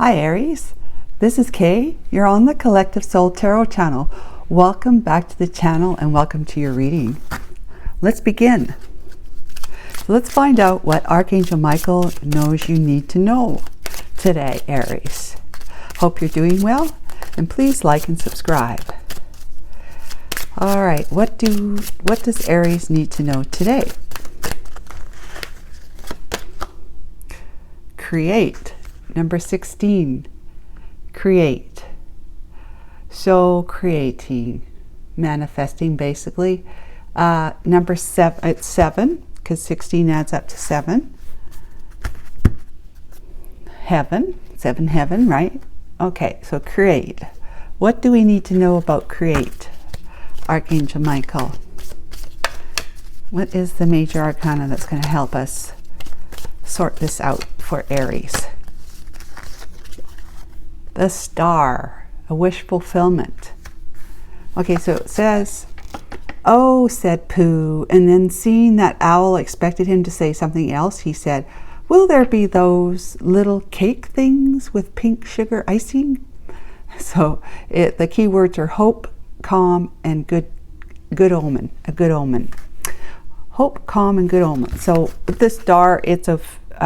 Hi Aries, this is Kay. You're on the Collective Soul Tarot channel. Welcome back to the channel and welcome to your reading. Let's begin. So let's find out what Archangel Michael knows you need to know today, Aries. Hope you're doing well and please like and subscribe. All right, what does Aries need to know today? Create. Number 16, create. So creating, manifesting basically. Number 7, it's 7 because 16 adds up to 7. Heaven, 7 heaven, right? Okay, so create. What do we need to know about create, Archangel Michael? What is the major arcana that's going to help us sort this out for Aries? The Star, a wish fulfillment. Okay, so it says, "Oh," said Pooh, and then seeing that Owl expected him to say something else, he said, "Will there be those little cake things with pink sugar icing?" So the key words are hope, calm, and good omen, a good omen. Hope, calm, and good omen. So with the Star, it's a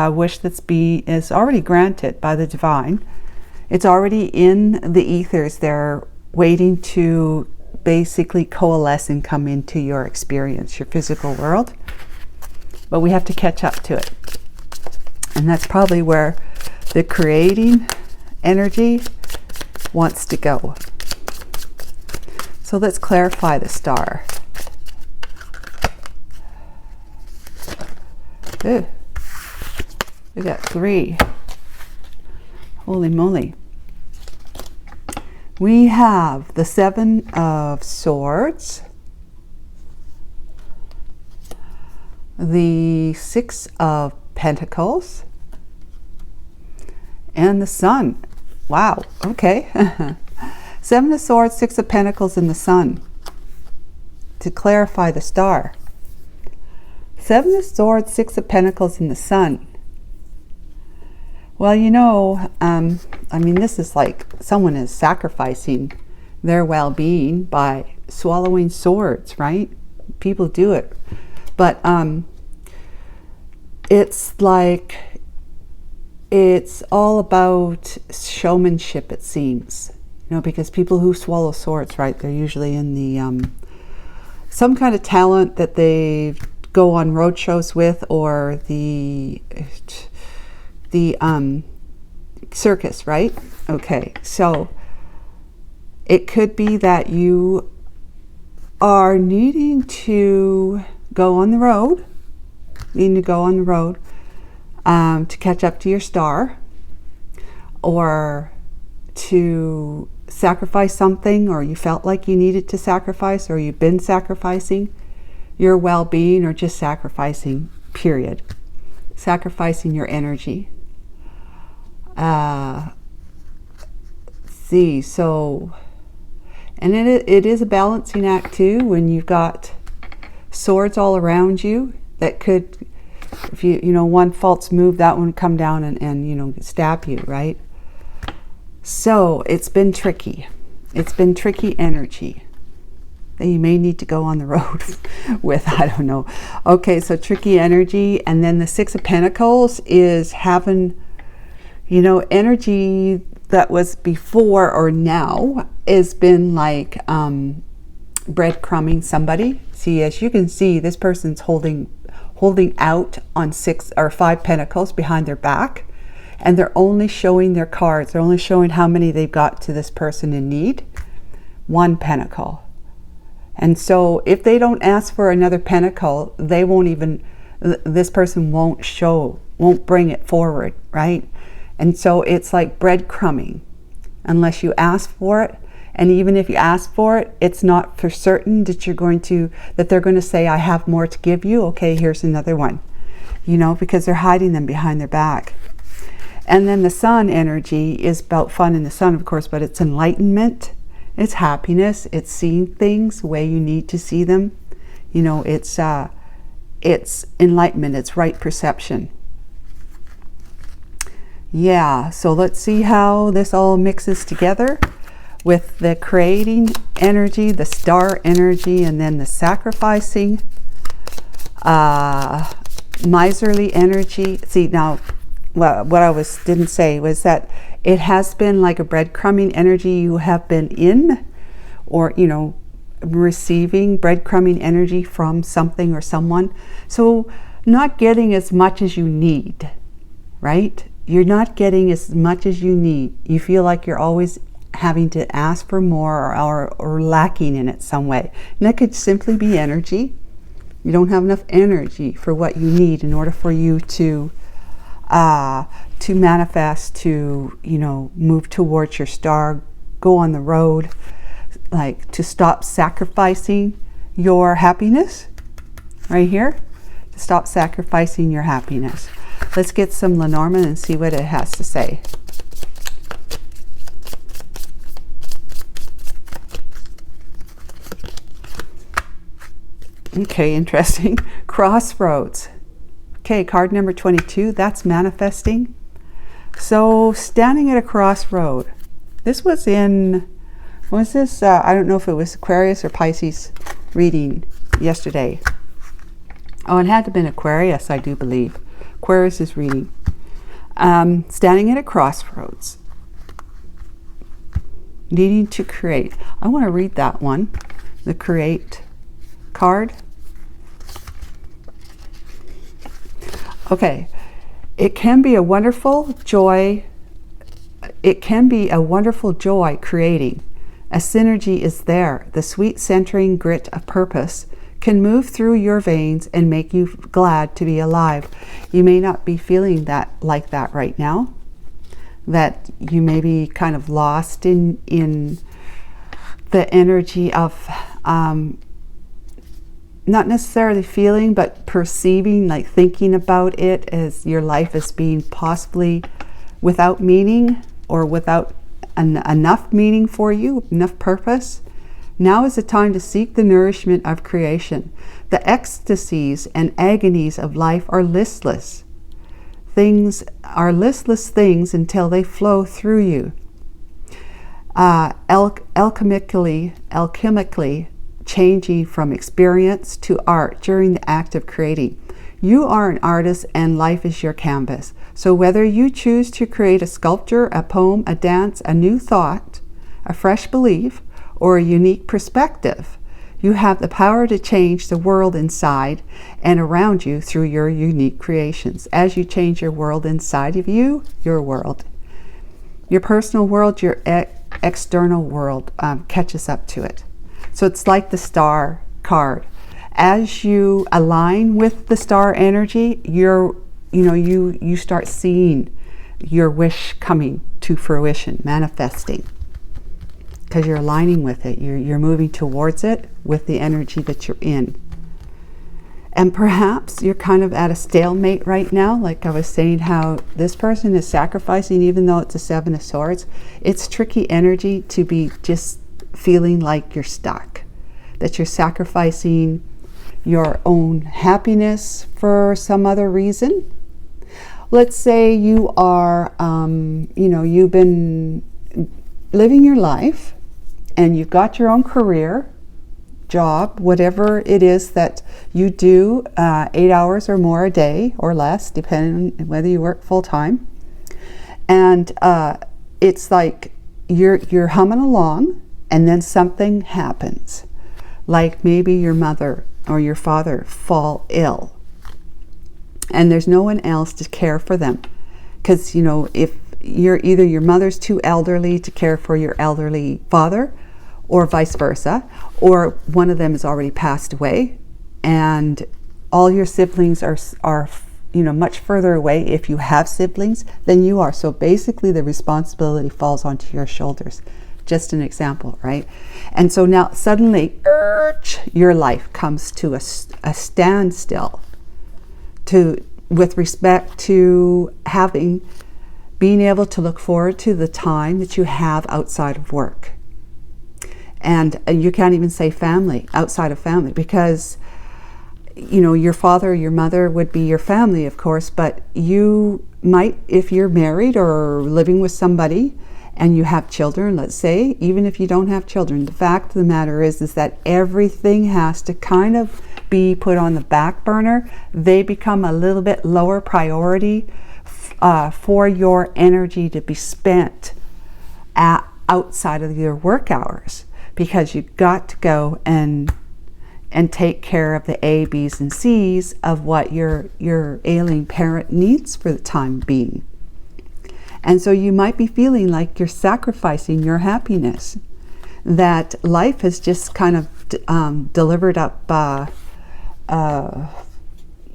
wish is already granted by the divine. It's already in the ethers. They're waiting to basically coalesce and come into your experience, your physical world. But we have to catch up to it. And that's probably where the creating energy wants to go. So let's clarify the Star. Ooh, we got 3. Holy moly. We have the 7 of Swords, the 6 of Pentacles, and the Sun. Wow, okay. 7 of Swords, 6 of Pentacles, and the Sun. To clarify the Star. 7 of Swords, 6 of Pentacles, and the Sun. Well, you know, I mean, this is like someone is sacrificing their well-being by swallowing swords, right? People do it. But it's like, it's all about showmanship, it seems. You know, because people who swallow swords, right, they're usually in the, some kind of talent that they go on road shows with, or the circus, right? Okay, so it could be that you are needing to go on the road, to catch up to your star, or to sacrifice something, or you felt like you needed to sacrifice, or you've been sacrificing your well-being, or just sacrificing, period. Sacrificing your energy. So, and it is a balancing act too, when you've got swords all around you that could, if you know, one false move, that one come down and you know, stab you, right? So it's been tricky. It's been tricky energy that you may need to go on the road with, I don't know. Okay, so tricky energy. And then the 6 of Pentacles is having, you know, energy that was before or now has been like breadcrumbing somebody. See, as you can see, this person's holding out on 6 or 5 Pentacles behind their back, and they're only showing their cards. They're only showing how many they've got to this person in need. 1 Pentacle. And so if they don't ask for another Pentacle, they won't even, this person won't bring it forward, right? And so it's like breadcrumbing unless you ask for it. And even if you ask for it, it's not for certain that they're going to say, "I have more to give you. Okay, here's another one." You know, because they're hiding them behind their back. And then the Sun energy is about fun in the Sun, of course, but it's enlightenment. It's happiness. It's seeing things the way you need to see them. You know, it's enlightenment. It's right perception. Yeah, so let's see how this all mixes together with the creating energy, the star energy, and then the sacrificing, miserly energy. See, now what I didn't say was that it has been like a breadcrumbing energy you have been in, or receiving breadcrumbing energy from something or someone. So not getting as much as you need, right? You're not getting as much as you need. You feel like you're always having to ask for more, or lacking in it some way. And that could simply be energy. You don't have enough energy for what you need in order for you to manifest, to move towards your star, go on the road, like to stop sacrificing your happiness. Right here, to stop sacrificing your happiness. Let's get some Lenormand and see what it has to say. Okay, interesting. Crossroads. Okay, card number 22, that's manifesting. So standing at a crossroad. This was in, was this, I don't know if it was Aquarius or Pisces reading yesterday. Oh, it had to have been Aquarius, I do believe. Aquarius is reading. Standing at a crossroads. Needing to create. I want to read that one. The create card. Okay. It can be a wonderful joy. It can be a wonderful joy creating. A synergy is there. The sweet centering grit of purpose can move through your veins and make you glad to be alive. You may not be feeling that like that right now. That you may be kind of lost in the energy of not necessarily feeling, but perceiving, like thinking about it as your life as being possibly without meaning, or without enough meaning for you, enough purpose. Now is the time to seek the nourishment of creation. The ecstasies and agonies of life are listless. Things are listless things until they flow through you. Alchemically changing from experience to art during the act of creating. You are an artist and life is your canvas. So whether you choose to create a sculpture, a poem, a dance, a new thought, a fresh belief, or a unique perspective, you have the power to change the world inside and around you through your unique creations. As you change your world inside of you, your world, your personal world, your external world catches up to it. So it's like the star card. As you align with the star energy, you start seeing your wish coming to fruition, manifesting, because you're aligning with it. You're moving towards it with the energy that you're in. And perhaps you're kind of at a stalemate right now, like I was saying, how this person is sacrificing, even though it's a Seven of Swords. It's tricky energy to be just feeling like you're stuck, that you're sacrificing your own happiness for some other reason. Let's say you are, you've been living your life and you've got your own career, job, whatever it is that you do, 8 hours or more a day or less, depending on whether you work full time. And it's like you're humming along, and then something happens. Like maybe your mother or your father fall ill, and there's no one else to care for them. Because, if your mother's too elderly to care for your elderly father, or vice versa, or one of them has already passed away, and all your siblings are much further away, if you have siblings, than you are. So basically the responsibility falls onto your shoulders. Just an example, right? And so now suddenly, your life comes to a standstill with respect to being able to look forward to the time that you have outside of work. And you can't even say family, outside of family, because you know, your father or your mother would be your family, of course, but you might, if you're married or living with somebody and you have children, let's say, even if you don't have children, the fact of the matter is that everything has to kind of be put on the back burner. They become a little bit lower priority for your energy to be spent outside of your work hours, because you've got to go and take care of the A, B's, and C's of what your ailing parent needs for the time being. And so you might be feeling like you're sacrificing your happiness, that life has just kind of delivered up,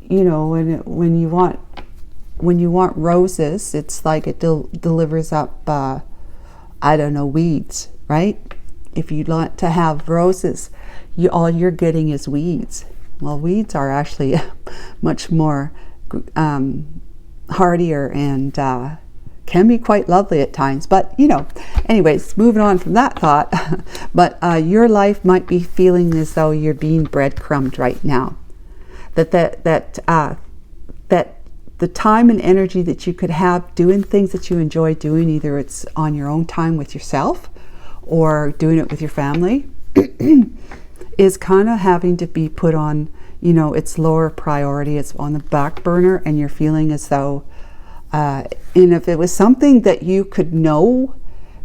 you know, when you want roses, it's like it delivers up, I don't know, weeds, right? If you want to have roses, all you're getting is weeds. Well, weeds are actually much more hardier and can be quite lovely at times. But, you know, anyways, moving on from that thought, but your life might be feeling as though you're being breadcrumbed right now. That the time and energy that you could have doing things that you enjoy doing, either it's on your own time with yourself or doing it with your family, is kind of having to be put on, you know, it's lower priority, it's on the back burner, and you're feeling as though, and if it was something that you could know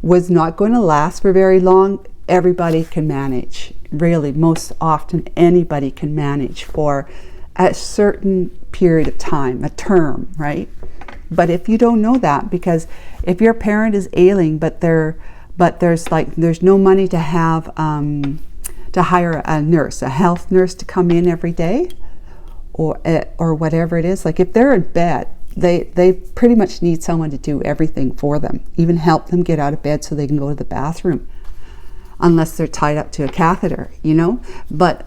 was not going to last for very long, everybody can manage. Really, most often anybody can manage for a certain period of time, a term, right? But if you don't know that, because if your parent is ailing, but there's no money to have to hire a nurse, a health nurse to come in every day, or whatever it is, like if they're in bed, they pretty much need someone to do everything for them, even help them get out of bed so they can go to the bathroom, unless they're tied up to a catheter, you know. But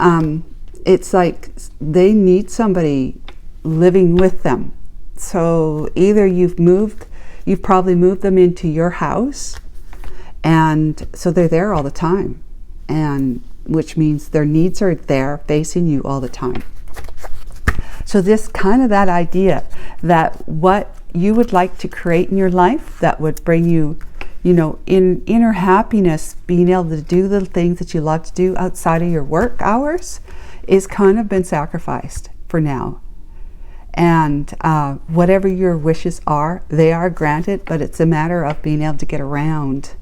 it's like they need somebody living with them. So either you've probably moved them into your house, and so they're there all the time, and which means their needs are there facing you all the time. So this kind of that idea that what you would like to create in your life that would bring you, you know, in inner happiness, being able to do the things that you love to do outside of your work hours, is kind of been sacrificed for now. And whatever your wishes are, they are granted, but it's a matter of being able to get around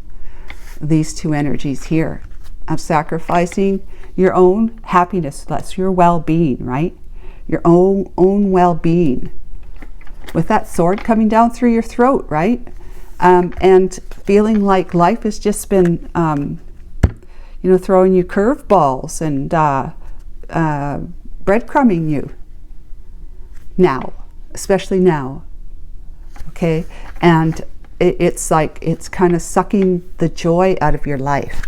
these two energies here, of sacrificing your own happiness, that's your well-being, right? Your own well-being. With that sword coming down through your throat, right? And feeling like life has just been, you know, throwing you curveballs and breadcrumbing you. Now, especially now, okay? And it's like, it's kind of sucking the joy out of your life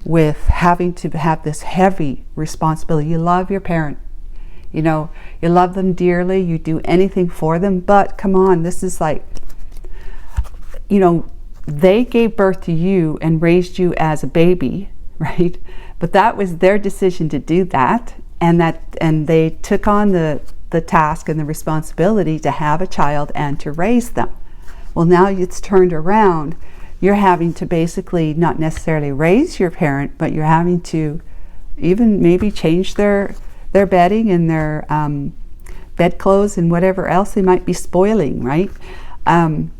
with having to have this heavy responsibility. You love your parent, you know, you love them dearly, you do anything for them, but come on, this is like, you know, they gave birth to you and raised you as a baby, right? But that was their decision to do that, and they took on the task and the responsibility to have a child and to raise them. Well, now it's turned around. You're having to basically not necessarily raise your parent, but you're having to even maybe change their bedding and their bedclothes and whatever else they might be spoiling, right? And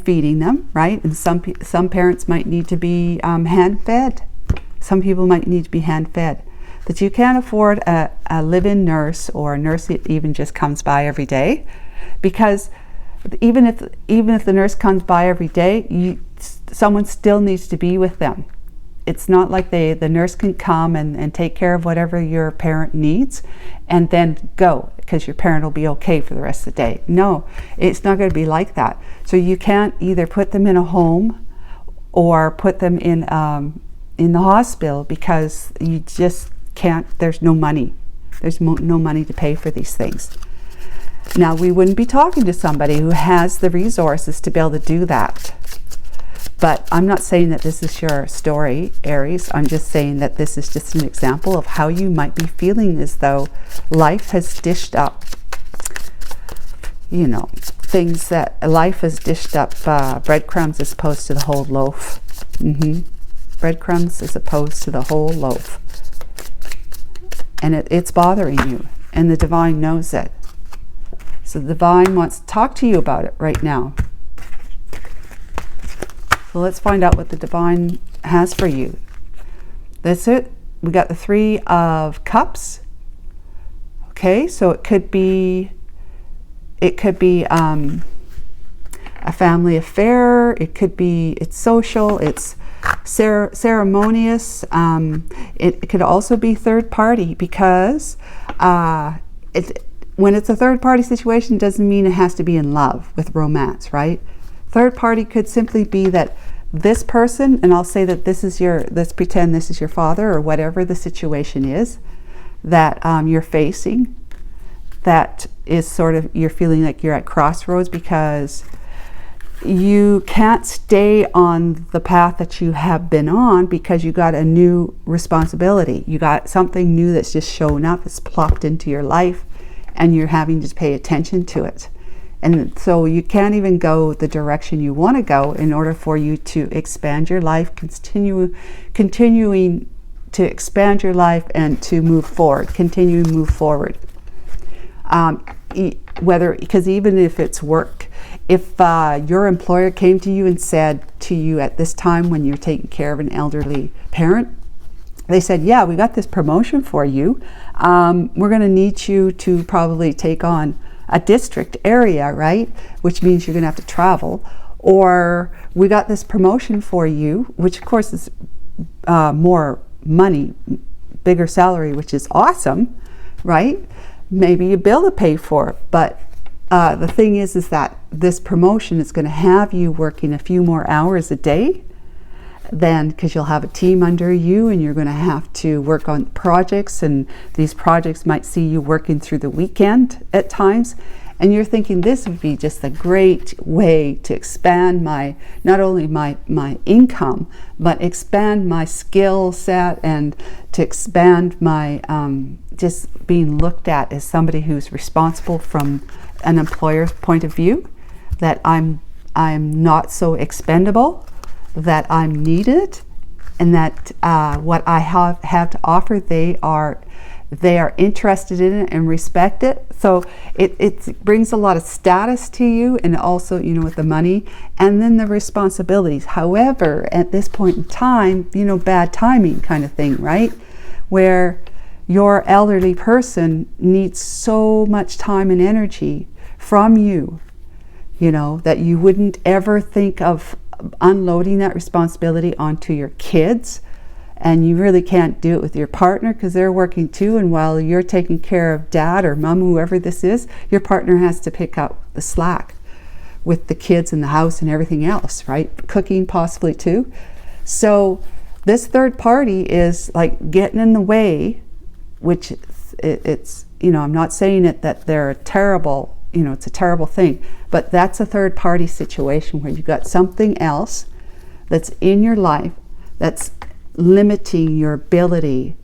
feeding them, right? And some parents might need to be hand-fed. Some people might need to be hand-fed. That you can't afford a live-in nurse, or a nurse that even just comes by every day, because even if the nurse comes by every day, someone still needs to be with them. It's not like the nurse can come and take care of whatever your parent needs and then go, because your parent will be okay for the rest of the day. No, it's not going to be like that. So you can't either put them in a home or put them in the hospital, because you just can't. There's no money. There's no money to pay for these things. Now, we wouldn't be talking to somebody who has the resources to be able to do that. But I'm not saying that this is your story, Aries. I'm just saying that this is just an example of how you might be feeling, as though life has dished up, you know, things that life has dished up, breadcrumbs as opposed to the whole loaf. Breadcrumbs as opposed to the whole loaf. And it's bothering you. And the divine knows it. So the divine wants to talk to you about it right now. So let's find out what the divine has for you. That's it. We got the 3 of Cups. Okay, so it could be a family affair. It could be, it's social, it's ceremonious. It could also be third party, because when it's a third party situation, doesn't mean it has to be in love with romance, right? Third party could simply be that this person, and I'll say that this is let's pretend this is your father, or whatever the situation is that you're facing, that is sort of, you're feeling like you're at crossroads because you can't stay on the path that you have been on, because you got a new responsibility. You got something new that's just shown up, it's plopped into your life, and you're having to pay attention to it. And so you can't even go the direction you want to go in order for you to expand your life, continuing to expand your life and to move forward, continue to move forward. Because even if it's work, if your employer came to you and said to you at this time when you're taking care of an elderly parent, they said, yeah, we got this promotion for you. We're going to need you to probably take on a district area, right? Which means you're going to have to travel. Or we got this promotion for you, which of course is more money, bigger salary, which is awesome, right? Maybe a bill to pay for. But the thing is that this promotion is going to have you working a few more hours a day, then, because you'll have a team under you, and you're going to have to work on projects, and these projects might see you working through the weekend at times, and you're thinking this would be just a great way to expand not only my income, but expand my skill set, and to expand my just being looked at as somebody who's responsible from an employer's point of view, that I'm not so expendable, that I'm needed, and that what I have to offer, they are interested in it and respect it. So it brings a lot of status to you, and also, you know, with the money and then the responsibilities. However, at this point in time, you know, bad timing kind of thing, right? Where your elderly person needs so much time and energy from you, you know, that you wouldn't ever think of unloading that responsibility onto your kids. And you really can't do it with your partner, because they're working too, and while you're taking care of dad or mom, whoever this is, your partner has to pick up the slack with the kids in the house and everything else, right? Cooking possibly too. So this third party is like getting in the way, which it's, you know, I'm not saying it that they're terrible, you know, it's a terrible thing, but that's a third party situation where you've got something else that's in your life that's limiting your ability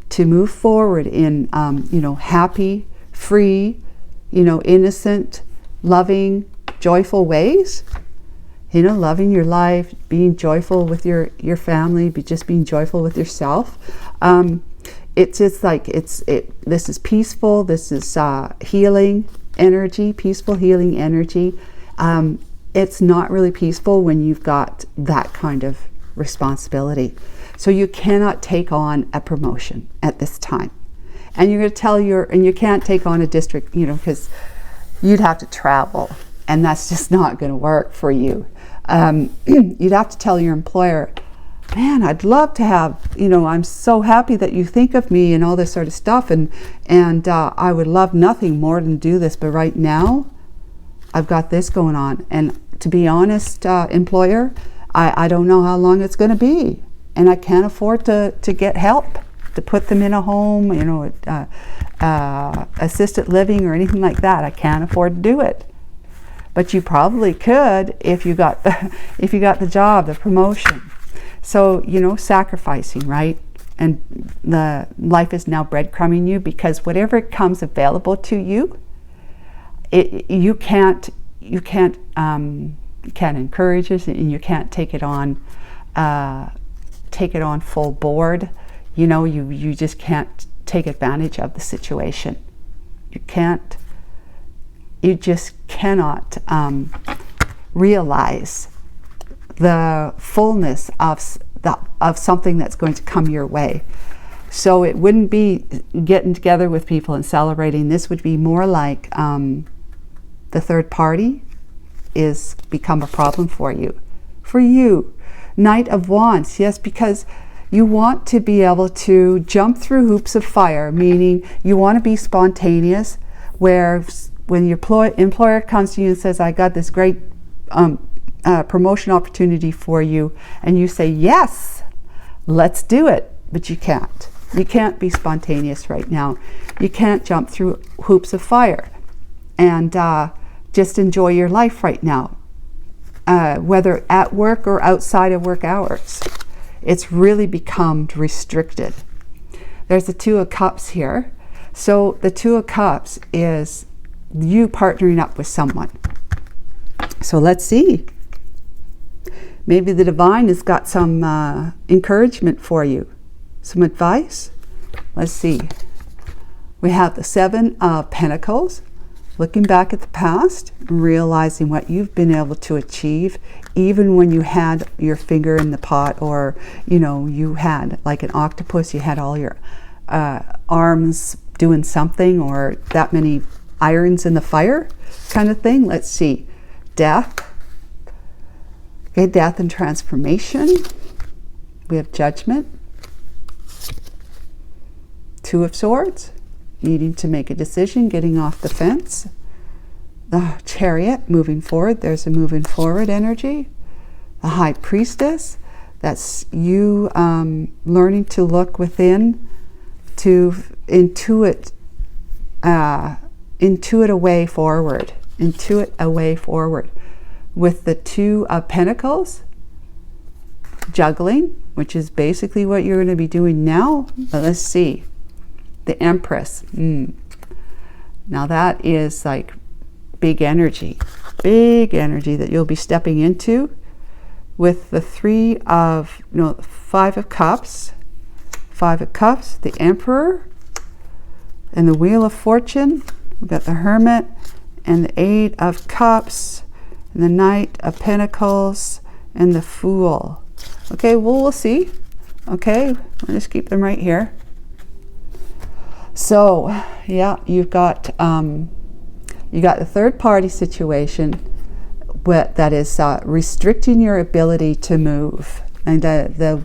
to move forward in, you know, happy, free, you know, innocent, loving, joyful ways. You know, loving your life, being joyful with your family, just being joyful with yourself. It's just like, this is peaceful, this is healing energy, peaceful healing energy. It's not really peaceful when you've got that kind of responsibility. So you cannot take on a promotion at this time. And you're going to tell and you can't take on a district, you know, because you'd have to travel, and that's just not going to work for you. You'd have to tell your employer, man, I'd love to have, you know, I'm so happy that you think of me and all this sort of stuff, and I would love nothing more than do this, but right now I've got this going on, and to be honest, employer, I don't know how long it's going to be, and I can't afford to get help to put them in a home, you know, assisted living or anything like that. I can't afford to do it. but you probably could if you got the job, the promotion. So, you know, sacrificing, right? And the life is now breadcrumbing you, because whatever comes available to you, you can't encourage it, and you can't take it on full board. You know, you just can't take advantage of the situation. You just cannot realize the fullness of something that's going to come your way. So it wouldn't be getting together with people and celebrating. This would be more like the third party is become a problem for you. For you, Knight of Wands, yes, because you want to be able to jump through hoops of fire, meaning you want to be spontaneous, where when your employer comes to you and says, I got this great promotion opportunity for you, and you say, yes, let's do it, but you can't. You can't be spontaneous right now. You can't jump through hoops of fire and just enjoy your life right now, whether at work or outside of work hours. It's really become restricted. There's the Two of Cups here. So the Two of Cups is you partnering up with someone. So let's see. Maybe the divine has got some encouragement for you. Some advice. Let's see. We have the Seven of Pentacles. Looking back at the past, realizing what you've been able to achieve, even when you had your finger in the pot, or, you know, you had like an octopus, you had all your arms doing something, or that many irons in the fire kind of thing. Let's see. Death. Okay, death and transformation. We have Judgment. Two of Swords. Needing to make a decision, getting off the fence. The Chariot, moving forward. There's a moving forward energy. The High Priestess. That's you learning to look within, to intuit a way forward. Intuit a way forward. With the Two of Pentacles, juggling, which is basically what you're going to be doing now. But let's see. The Empress. Now that is like big energy that you'll be stepping into. With the Five of Cups, the Emperor, and the Wheel of Fortune. We've got the Hermit and the Eight of Cups, and the Knight of Pentacles, and the Fool. Okay, well, we'll see. Okay, we'll just keep them right here. So, yeah, you've got the third party situation, but that is restricting your ability to move. And the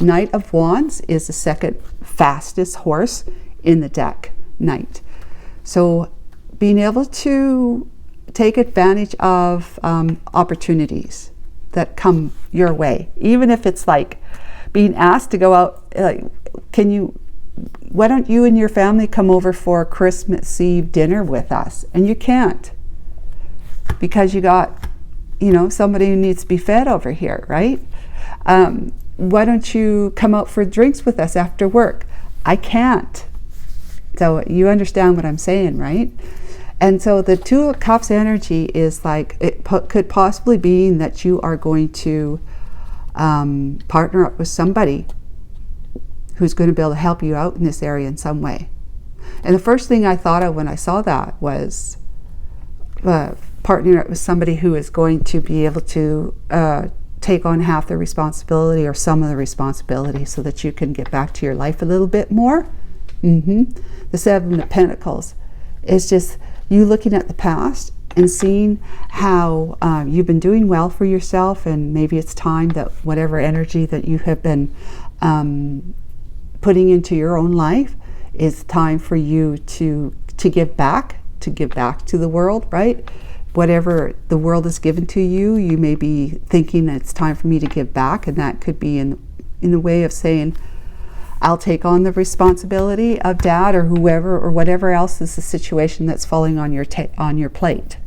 Knight of Wands is the second fastest horse in the deck, Knight. So being able to take advantage of opportunities that come your way, even if it's like being asked to go out, like, why don't you and your family come over for Christmas Eve dinner with us? And you can't, because you got, somebody who needs to be fed over here, right? Why don't you come out for drinks with us after work? I can't. So you understand what I'm saying, right? And so the Two of Cups energy is like, it could possibly be that you are going to partner up with somebody who's going to be able to help you out in this area in some way. And the first thing I thought of when I saw that was partnering up with somebody who is going to be able to take on half the responsibility or some of the responsibility, so that you can get back to your life a little bit more. The Seven of Pentacles is just you looking at the past and seeing how you've been doing well for yourself, and maybe it's time that whatever energy that you have been putting into your own life, is time for you to give back to the world, right? Whatever the world has given to you, you may be thinking it's time for me to give back, and that could be in the way of saying, I'll take on the responsibility of dad or whoever or whatever else is the situation that's falling on your plate.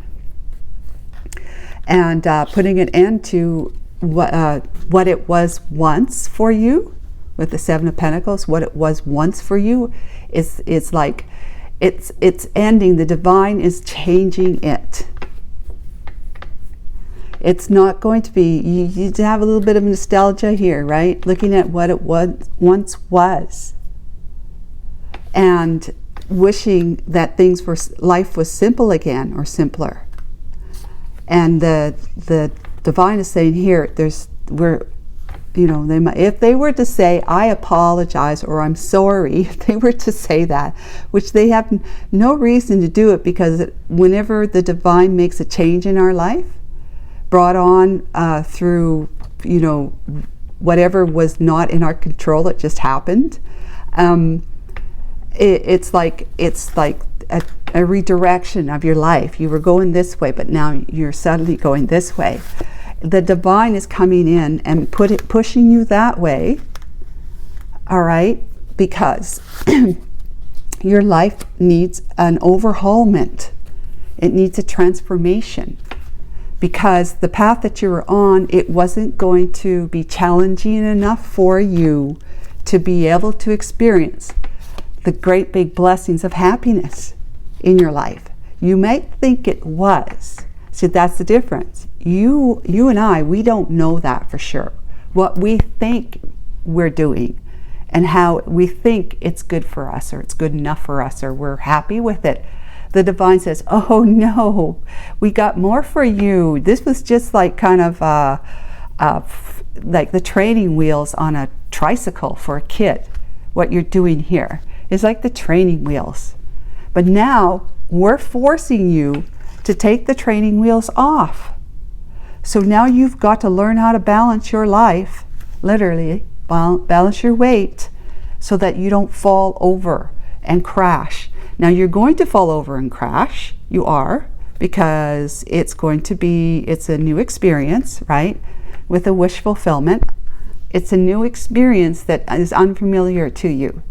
and putting an end to what it was once for you. With the Seven of Pentacles, what it was once for you is like it's ending. The divine is changing it. It's not going to be, you have a little bit of nostalgia here, right? Looking at what it once was, and wishing that life was simple again, or simpler. And the divine is saying here, if they were to say, I apologize, or I'm sorry, if they were to say that, which they have no reason to do it, because whenever the divine makes a change in our life, brought on through, whatever was not in our control, it just happened. It's like a redirection of your life. You were going this way, but now you're suddenly going this way. The divine is coming in and pushing you that way, all right? Because your life needs an overhaulment. It needs a transformation. Because the path that you were on, it wasn't going to be challenging enough for you to be able to experience the great big blessings of happiness in your life. You might think it was. See, that's the difference. You and I, we don't know that for sure. What we think we're doing and how we think it's good for us, or it's good enough for us, or we're happy with it. The divine says, oh no, we got more for you. This was just like kind of like the training wheels on a tricycle for a kid. What you're doing here is like the training wheels. But now we're forcing you to take the training wheels off. So now you've got to learn how to balance your life, literally, balance your weight, so that you don't fall over and crash. Now you're going to fall over and crash, you are, because it's a new experience, right? With a wish fulfillment. It's a new experience that is unfamiliar to you.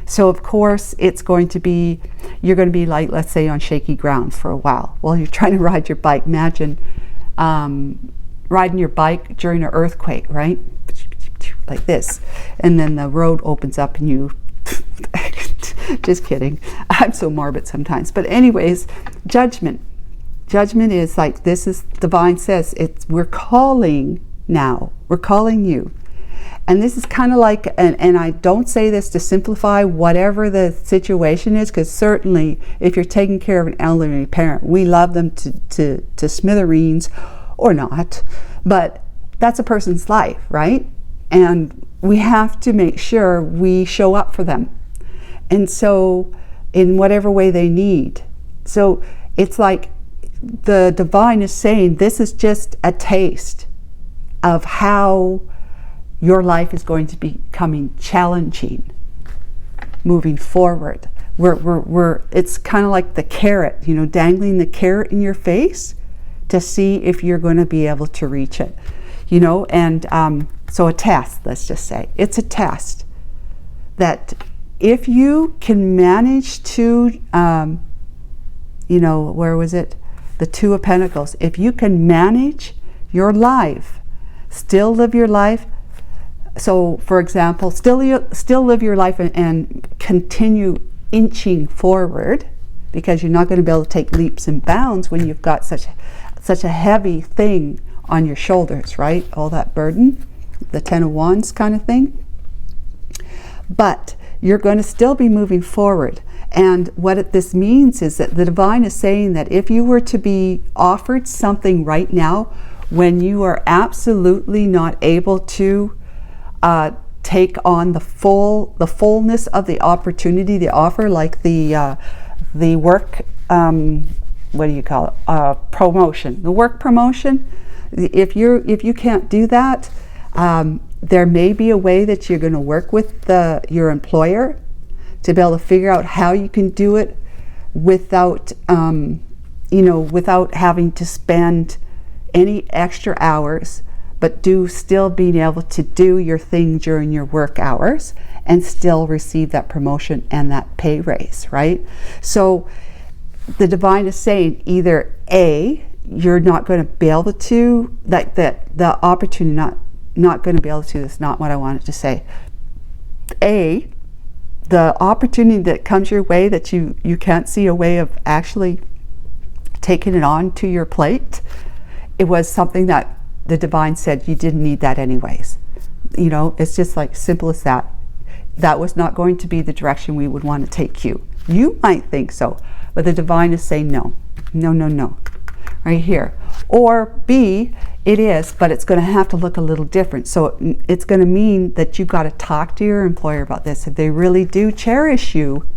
So of course you're going to be like, let's say, on shaky ground for a while while you're trying to ride your bike. Imagine riding your bike during an earthquake, right? Like this. And then the road opens up and you, just kidding. I'm so morbid sometimes. But anyways, judgment. Judgment is like, this is, divine says, we're calling now. We're calling you. And this is kind of like, and I don't say this to simplify whatever the situation is, because certainly if you're taking care of an elderly parent, we love them to smithereens, or not, but that's a person's life, right? And we have to make sure we show up for them. And so in whatever way they need. So it's like the divine is saying, this is just a taste of how your life is going to be becoming challenging moving forward. It's kind of like the carrot, dangling the carrot in your face to see if you're going to be able to reach it, and so a test, let's just say. It's a test that if you can manage to, where was it? The Two of Pentacles. If you can manage your life, still live your life. So, for example, still live your life and continue inching forward, because you're not going to be able to take leaps and bounds when you've got such a heavy thing on your shoulders, right? All that burden, the Ten of Wands kind of thing. But you're going to still be moving forward. And what this means is that the divine is saying that if you were to be offered something right now when you are absolutely not able to take on the fullness of the opportunity, the offer, like the work, what do you call it? Promotion, the work promotion. If you can't do that, there may be a way that you're going to work with your employer to be able to figure out how you can do it without, without having to spend any extra hours, but still being able to do your thing during your work hours and still receive that promotion and that pay raise, right? So the divine is saying either A, you're not going to be able to, that the opportunity, not going to be able to, is not what I wanted to say. The opportunity that comes your way that you can't see a way of actually taking it on to your plate, it was something that the divine said you didn't need that anyways. You know, it's just like simple as that. That was not going to be the direction we would want to take you. You might think so, but the divine is saying no, no, no, no, right here. Or B, it is, but it's going to have to look a little different. So it's going to mean that you've got to talk to your employer about this. If they really do cherish you,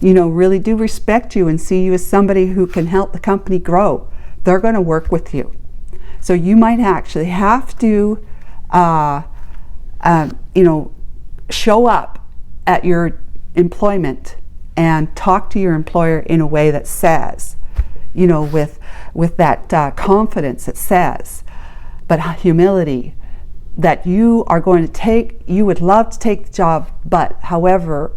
you know, really do respect you and see you as somebody who can help the company grow, they're going to work with you. So you might actually have to, you know, show up at your employment and talk to your employer in a way that says, you know, with that confidence that says, but humility, that you are going to you would love to take the job, but however,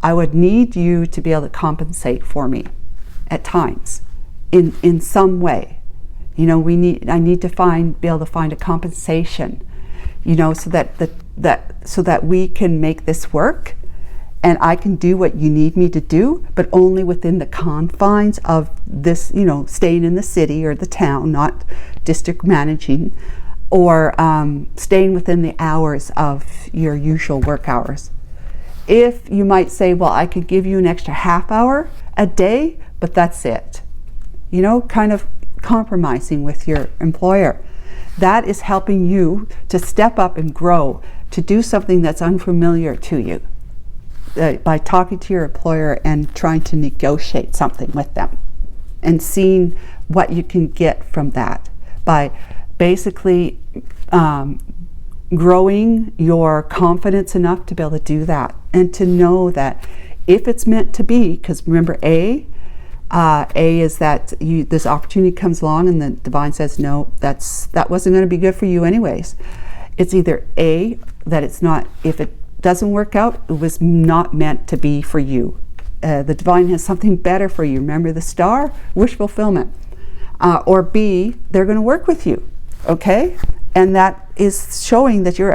I would need you to be able to compensate for me at times in some way. You know, I need to be able to find a compensation, you know, so that we can make this work, and I can do what you need me to do, but only within the confines of this, you know, staying in the city or the town, not district managing, or staying within the hours of your usual work hours. If you might say, well, I could give you an extra half hour a day, but that's it. You know, kind of compromising with your employer. That is helping you to step up and grow, to do something that's unfamiliar to you, by talking to your employer and trying to negotiate something with them and seeing what you can get from that, by basically growing your confidence enough to be able to do that, and to know that if it's meant to be, because remember A is that this opportunity comes along and the divine says, no, that wasn't going to be good for you anyways. It's either A, that it's not, if it doesn't work out, it was not meant to be for you. The divine has something better for you. Remember the star? Wish fulfillment. Or B, they're going to work with you, okay? And that is showing that you're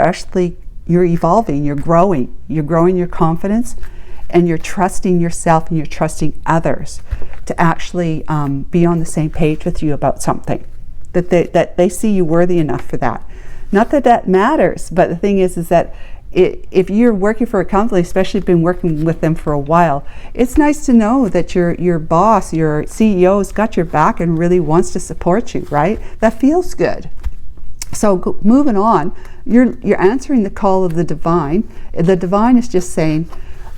evolving, you're growing your confidence, and you're trusting yourself and you're trusting others to actually be on the same page with you about something, that they see you worthy enough for that. Not that that matters, but the thing is that if you're working for a company, especially been working with them for a while, it's nice to know that your boss, your CEO's got your back and really wants to support you, right? That feels good. So moving on, you're answering the call of the divine. The divine is just saying,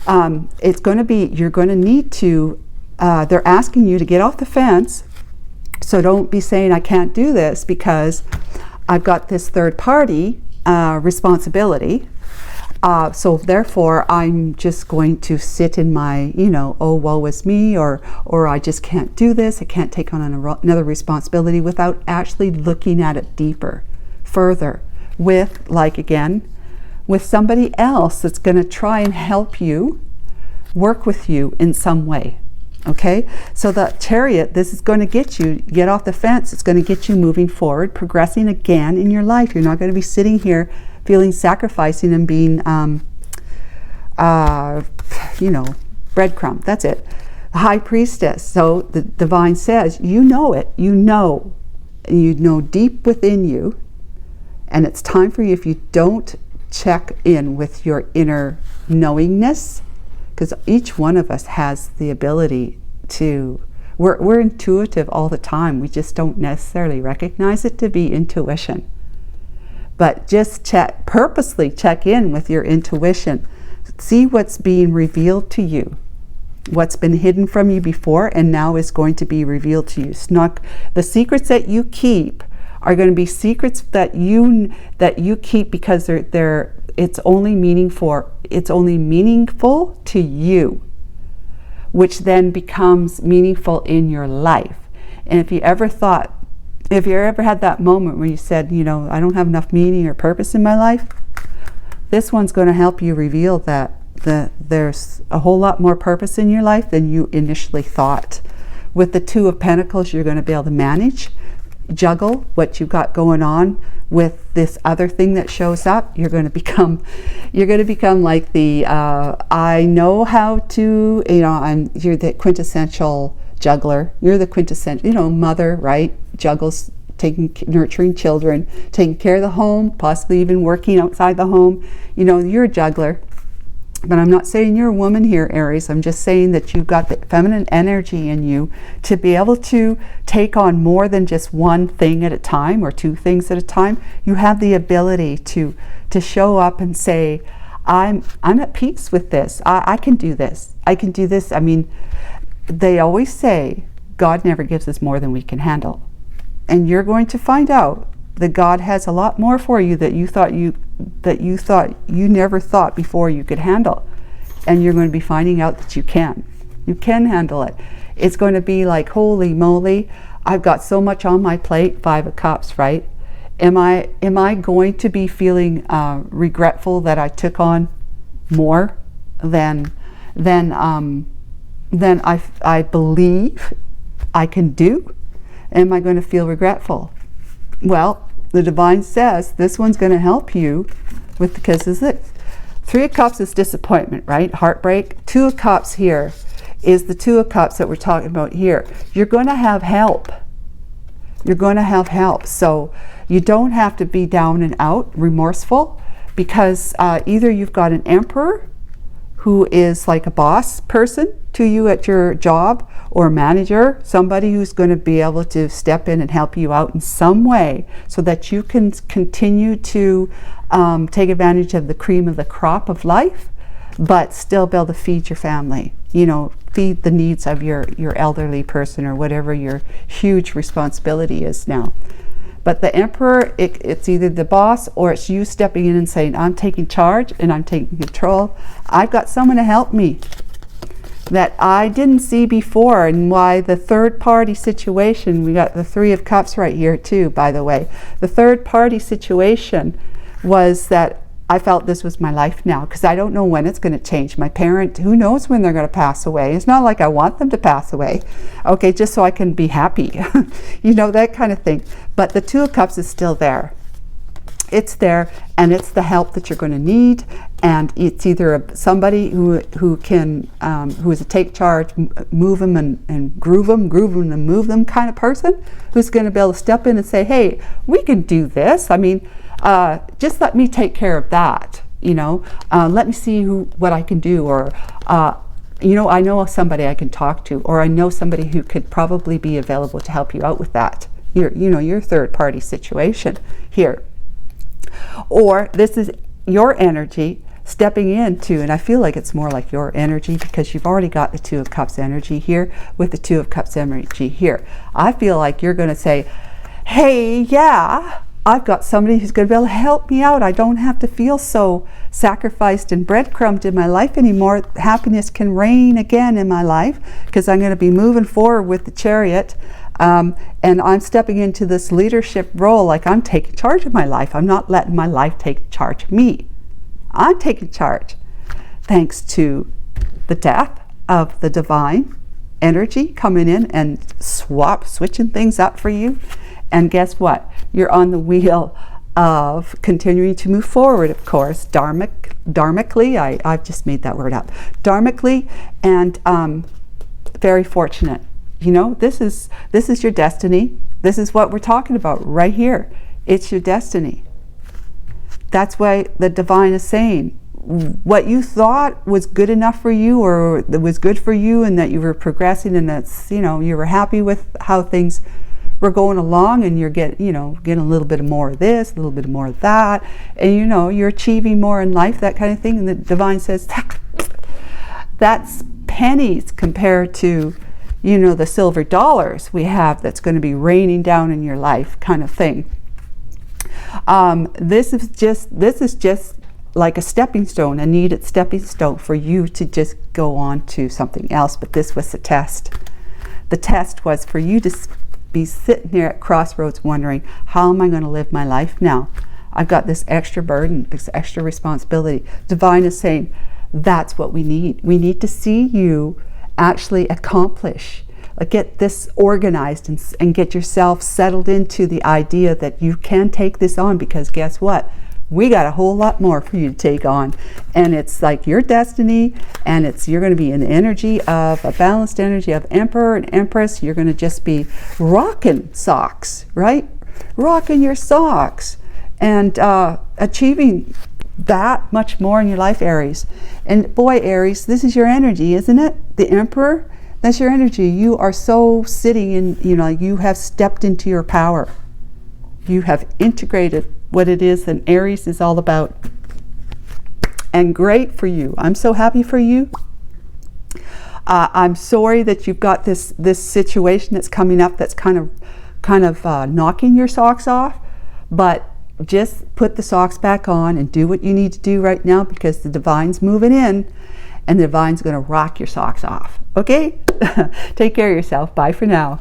it's going to be, you're going to need to, they're asking you to get off the fence. So don't be saying, I can't do this because I've got this third party responsibility. So therefore, I'm just going to sit in my, you know, oh, woe is me, or I just can't do this. I can't take on another responsibility without actually looking at it deeper, further, with somebody else that's going to try and help you, work with you in some way. Okay, so the Chariot, this is going to get off the fence. It's going to get you moving forward, progressing again in your life. You're not going to be sitting here feeling sacrificing and being, you know, breadcrumb. That's it. The High Priestess. So the divine says, you know it. You know deep within you, and it's time for you, if you don't check in with your inner knowingness, because each one of us has the ability to, we're intuitive all the time. We just don't necessarily recognize it to be intuition. But just purposely check in with your intuition. See what's being revealed to you, what's been hidden from you before and now is going to be revealed to you. It's not, the secrets that you keep are going to be secrets that you keep because it's only meaningful to you, which then becomes meaningful in your life. And if you ever had that moment where you said, you know, I don't have enough meaning or purpose in my life, this one's going to help you reveal that there's a whole lot more purpose in your life than you initially thought. With the Two of Pentacles, you're going to be able to manage juggle what you've got going on with this other thing that shows up, you're going to become like the I know how to, you're the quintessential juggler. You're the quintessential, mother, right? Juggles, nurturing children, taking care of the home, possibly even working outside the home. You're a juggler. But I'm not saying you're a woman here, Aries. I'm just saying that you've got the feminine energy in you to be able to take on more than just one thing at a time or two things at a time. You have the ability to show up and say, I'm at peace with this. I can do this. I can do this. I mean, they always say God never gives us more than we can handle. And you're going to find out that God has a lot more for you that you thought you never thought before you could handle. And you're going to be finding out that you can handle it. It's going to be like, holy moly, I've got so much on my plate. 5 of Cups, right? Am I going to be feeling regretful that I took on more than I believe I can do? Am I going to feel regretful? Well, the divine says this one's going to help you with, because is it 3 of Cups is disappointment, right? Heartbreak. 2 of Cups here is the 2 of Cups that we're talking about here. You're going to have help. You're going to have help. So you don't have to be down and out, remorseful, because either you've got an emperor who is like a boss person to you at your job, or a manager, somebody who's going to be able to step in and help you out in some way so that you can continue to take advantage of the cream of the crop of life, but still be able to feed your family, feed the needs of your elderly person or whatever your huge responsibility is now. But the emperor, it's either the boss or it's you stepping in and saying, I'm taking charge and I'm taking control. I've got someone to help me that I didn't see before. And why the third party situation, we got the 3 of Cups right here too, by the way. The third party situation was that I felt this was my life now, because I don't know when it's going to change. My parent, who knows when they're going to pass away? It's not like I want them to pass away, okay, just so I can be happy, that kind of thing. But the 2 of Cups is still there. It's there, and it's the help that you're going to need, and it's either somebody who is a take charge, move them and groove them and move them kind of person, who's going to be able to step in and say, hey, we can do this. I mean, just let me take care of that. Let me see what I can do, or I know somebody I can talk to, or I know somebody who could probably be available to help you out with that. Your third party situation here. Or this is your energy stepping into, and I feel like it's more like your energy because you've already got the 2 of Cups energy here with the 2 of Cups energy here. I feel like you're going to say, hey, yeah, I've got somebody who's going to be able to help me out. I don't have to feel so sacrificed and breadcrumbed in my life anymore. Happiness can reign again in my life because I'm going to be moving forward with the Chariot. And I'm stepping into this leadership role, like I'm taking charge of my life. I'm not letting my life take charge of me. I'm taking charge thanks to the death of the divine energy coming in and switching things up for you. And guess what? You're on the wheel of continuing to move forward, of course, dharmically. I've just made that word up. Dharmically, and very fortunate. This is your destiny. This is what we're talking about right here. It's your destiny. That's why the divine is saying what you thought was good enough for you, or that was good for you, and that you were progressing, and that's, you were happy with how things were going along, and you're getting a little bit more of this, a little bit more of that, and you're achieving more in life, that kind of thing. And the divine says that's pennies compared to the silver dollars we have that's going to be raining down in your life, kind of thing. This is just like a stepping stone, a needed stepping stone for you to just go on to something else. But this was the test. The test was for you to be sitting here at crossroads wondering, how am I going to live my life now? I've got this extra burden, this extra responsibility. Divine is saying, that's what we need. We need to see you actually accomplish. get this organized and get yourself settled into the idea that you can take this on, because guess what? We got a whole lot more for you to take on, and it's like your destiny, and you're going to be in the energy of a balanced energy of Emperor and Empress. You're going to just be rocking socks, right? Rocking your socks and achieving that much more in your life, Aries. And boy, Aries, this is your energy, isn't it? The Emperor, that's your energy. You are so sitting in, you have stepped into your power. You have integrated what it is that Aries is all about. And great for you. I'm so happy for you. I'm sorry that you've got this situation that's coming up that's kind of knocking your socks off, but just put the socks back on and do what you need to do right now, because the divine's moving in and the divine's going to rock your socks off. Okay? Take care of yourself. Bye for now.